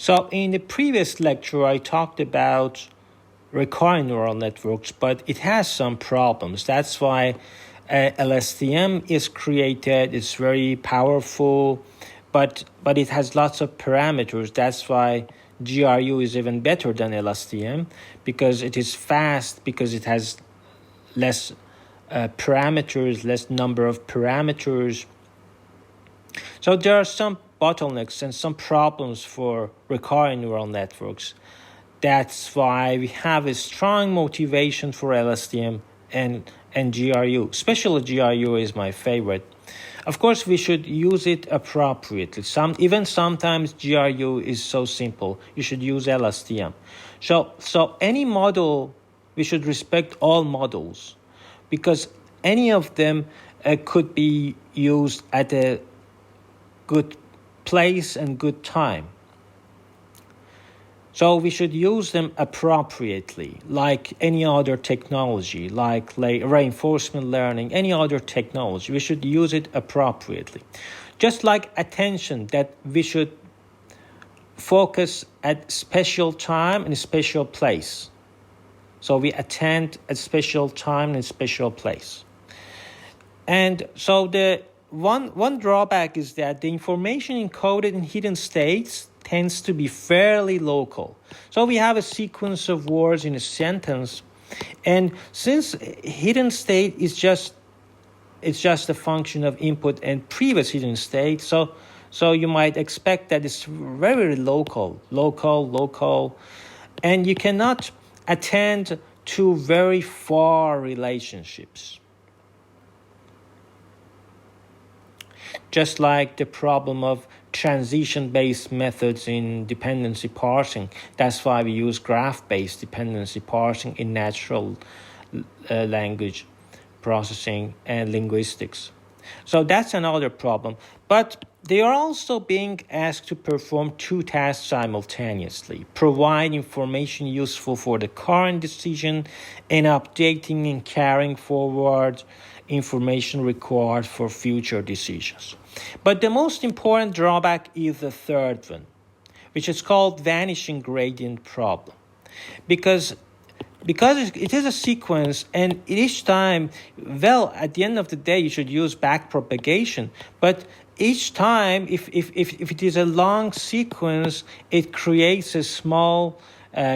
So in the previous lecture, I talked about recurrent neural networks, but it has some problems. That's why LSTM is created. It's very powerful, but it has lots of parameters. That's why GRU is even better than LSTM, because it is fast, because it has less parameters, less number of parameters. So there are some bottlenecks and some problems for recurrent neural networks. That's why we have a strong motivation for LSTM and GRU. Especially GRU is my favorite. Of course, we should use it appropriately. Sometimes GRU is so simple. You should use LSTM. So any model, we should respect all models, because any of them could be used at a good place and good time. So we should use them appropriately, like any other technology, like reinforcement learning, any other technology. We should use it appropriately. Just like attention, that we should focus at special time and special place. So we attend at special time and special place. And so the one drawback is that the information encoded in hidden states tends to be fairly local. So we have a sequence of words in a sentence, and since hidden state is just a function of input and previous hidden state, so you might expect that it's very local, and you cannot attend to very far relationships. Just like the problem of transition-based methods in dependency parsing. That's why we use graph-based dependency parsing in natural language processing and linguistics. So that's another problem. But they are also being asked to perform two tasks simultaneously: provide information useful for the current decision and updating and carrying forward information required for future decisions. But the most important drawback is the third one, which is called vanishing gradient problem. Because it is a sequence, and each time, at the end of the day, you should use backpropagation. But each time, if it is a long sequence, it creates a small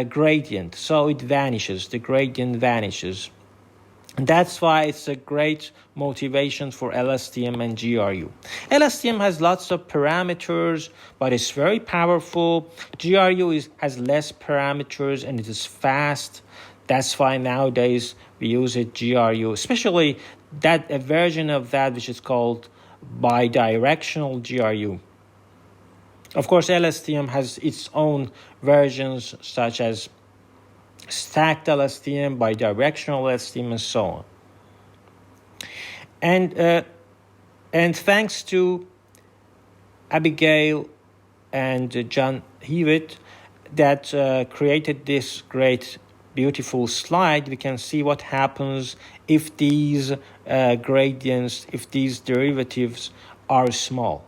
gradient. So it vanishes, the gradient vanishes. And that's why it's a great motivation for LSTM and GRU. LSTM has lots of parameters, but it's very powerful. GRU has less parameters and it is fast. That's why nowadays we use it GRU, especially a version of that which is called bidirectional GRU. Of course, LSTM has its own versions, such as stacked LSTM, bidirectional LSTM, and so on. And thanks to Abigail and John Hewitt that created this great, beautiful slide, we can see what happens if these gradients, if these derivatives are small.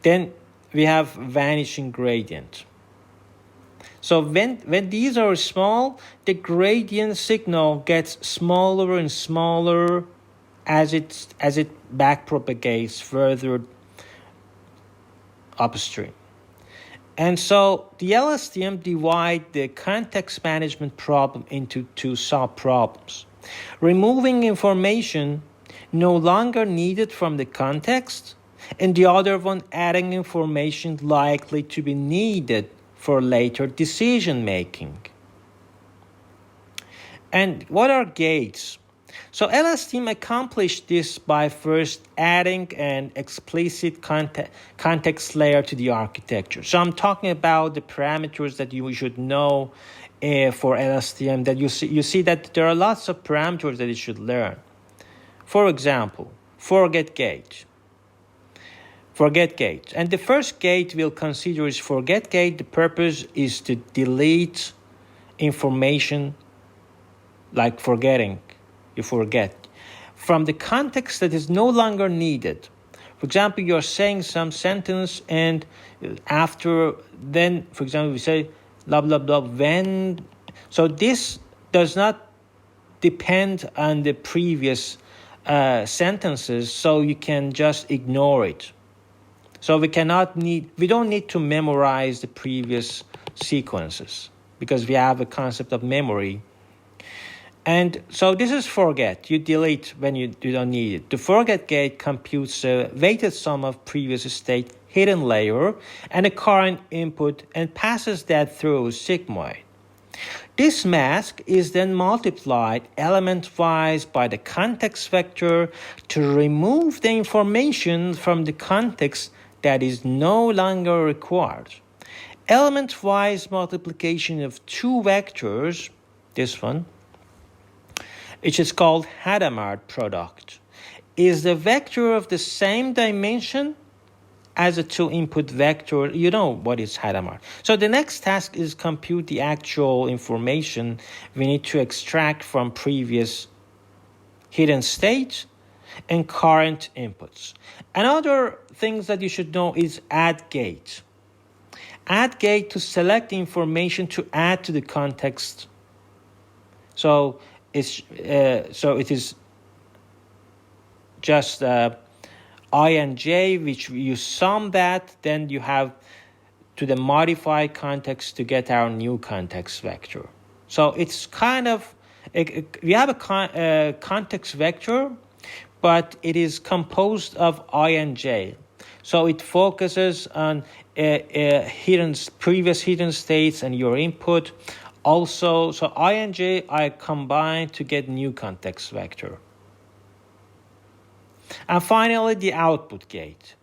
Then we have vanishing gradient. So when these are small, the gradient signal gets smaller and smaller as it backpropagates further upstream. And so the LSTM divide the context management problem into two sub-problems. Removing information no longer needed from the context, and the other one adding information likely to be needed for later decision making. And what are gates? So LSTM accomplished this by first adding an explicit context layer to the architecture. So I'm talking about the parameters that you should know for LSTM, that you see that there are lots of parameters that you should learn. For example, forget gate. And the first gate we'll consider is forget gate. The purpose is to delete information, like forgetting. You forget from the context that is no longer needed. For example, you're saying some sentence, and after then, for example, we say blah blah blah when. So this does not depend on the previous sentences, so you can just ignore it. So we don't need to memorize the previous sequences because we have a concept of memory. And so this is forget. You delete when you don't need it. The forget gate computes a weighted sum of previous state hidden layer and a current input and passes that through sigmoid. This mask is then multiplied element-wise by the context vector to remove the information from the context that is no longer required. Element-wise multiplication of two vectors, this one, which is called Hadamard product, is the vector of the same dimension as a two-input vector. You know what is Hadamard. So the next task is compute the actual information we need to extract from previous hidden state and current inputs. Another things that you should know is add gate. Add gate to select information to add to the context. So it is just I and j, which you sum that, then you have to the modified context to get our new context vector. So it's kind of, we have a context vector, but it is composed of I and j. So it focuses on previous hidden states and your input. Also, so I and j are combined to get new context vector. And finally, the output gate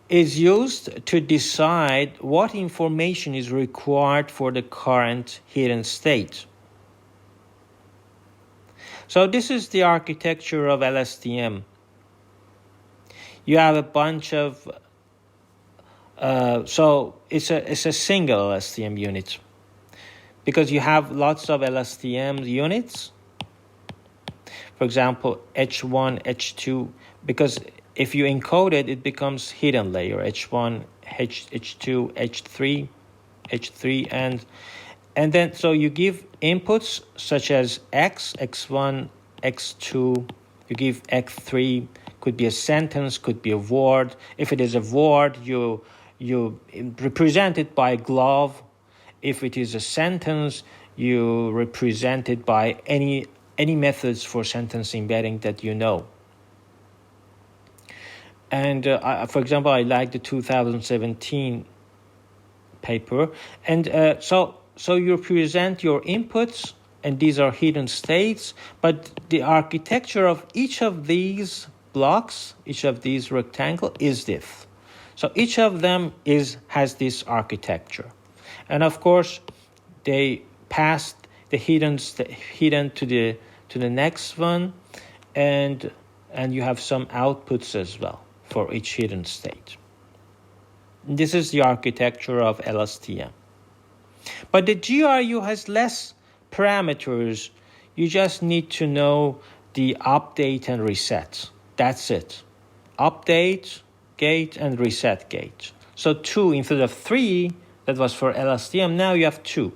is used to decide what information is required for the current hidden state. So this is the architecture of LSTM. You have a bunch of, so it's a single LSTM unit because you have lots of LSTM units. For example, H1, H2, because if you encode it, it becomes hidden layer, H1, H2, H3, and then so you give inputs such as X, X1, X2, you give X3, could be a sentence, could be a word. If it is a word, you represent it by glove. If it is a sentence, you represent it by any methods for sentence embedding that you know. And for example, I like the 2017 paper. And so you present your inputs, and these are hidden states, but the architecture of each of these blocks, each of these rectangle is this. So each of them has this architecture. And of course, they pass the hidden to the next one, and you have some outputs as well for each hidden state. This is the architecture of LSTM. But the GRU has less parameters. You just need to know the update and reset. That's it. Update gate and reset gate. So 2 instead of 3, that was for LSTM, now you have 2.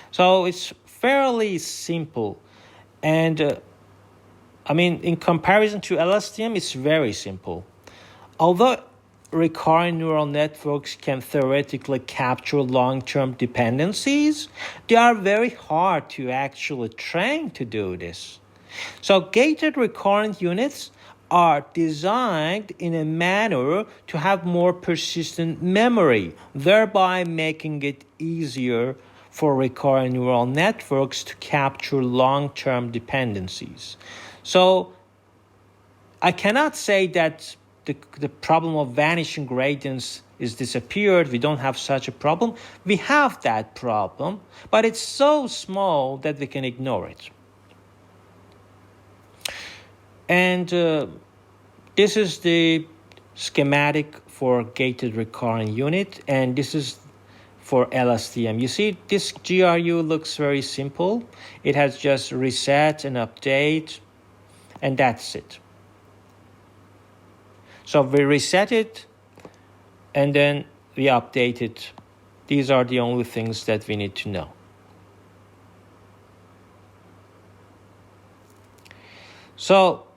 So it's fairly simple. And in comparison to LSTM, it's very simple. Although recurrent neural networks can theoretically capture long-term dependencies, they are very hard to actually train to do this. So gated recurrent units are designed in a manner to have more persistent memory, thereby making it easier for recurrent neural networks to capture long-term dependencies. So I cannot say that the problem of vanishing gradients is disappeared. We don't have such a problem. We have that problem, but it's so small that we can ignore it. And this is the schematic for gated recurrent unit, and this is for LSTM. You see, this GRU looks very simple. It has just reset and update, and that's it. So we reset it and then we update it. These are the only things that we need to know. So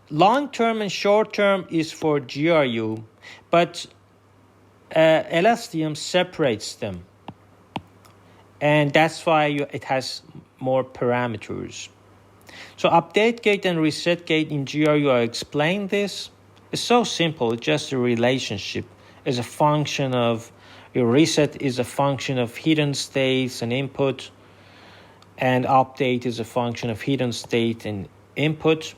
long-term and short-term is for GRU, but LSTM separates them. And that's why it has more parameters. So update gate and reset gate in GRU, I explained this. It's so simple. It's just a relationship. It's a function of, your reset is a function of hidden states and input, and update is a function of hidden state and input.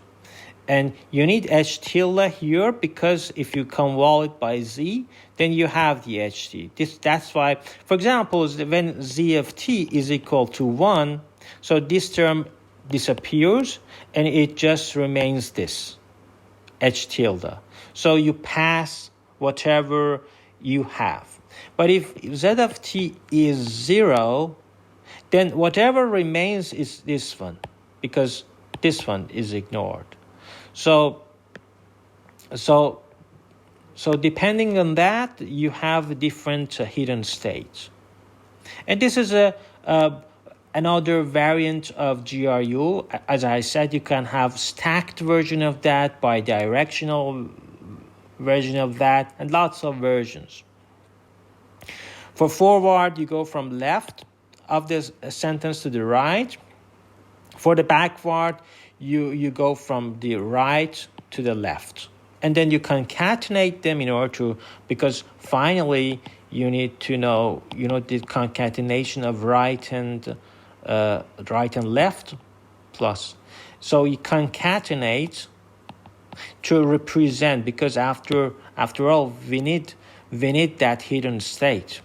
And you need H tilde here because if you convol it by Z, then you have the HT. That's why, for example, when Z of T is equal to 1, so this term disappears and it just remains this, H tilde. So you pass whatever you have. But if Z of T is 0, then whatever remains is this one, because this one is ignored. So depending on that, you have different hidden states. And this is another variant of GRU. As I said, you can have stacked version of that, bidirectional version of that, and lots of versions. For forward, you go from left of this sentence to the right. For the backward, you go from the right to the left. And then you concatenate them in order to, because finally you need to know, the concatenation of right and left plus. So you concatenate to represent, because after all, we need that hidden state.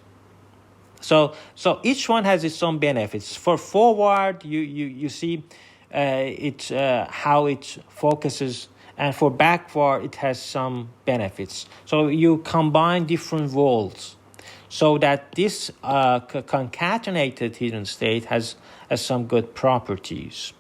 So each one has its own benefits. For forward, you see how it focuses, and for backward it has some benefits. So you combine different roles so that this concatenated hidden state has some good properties.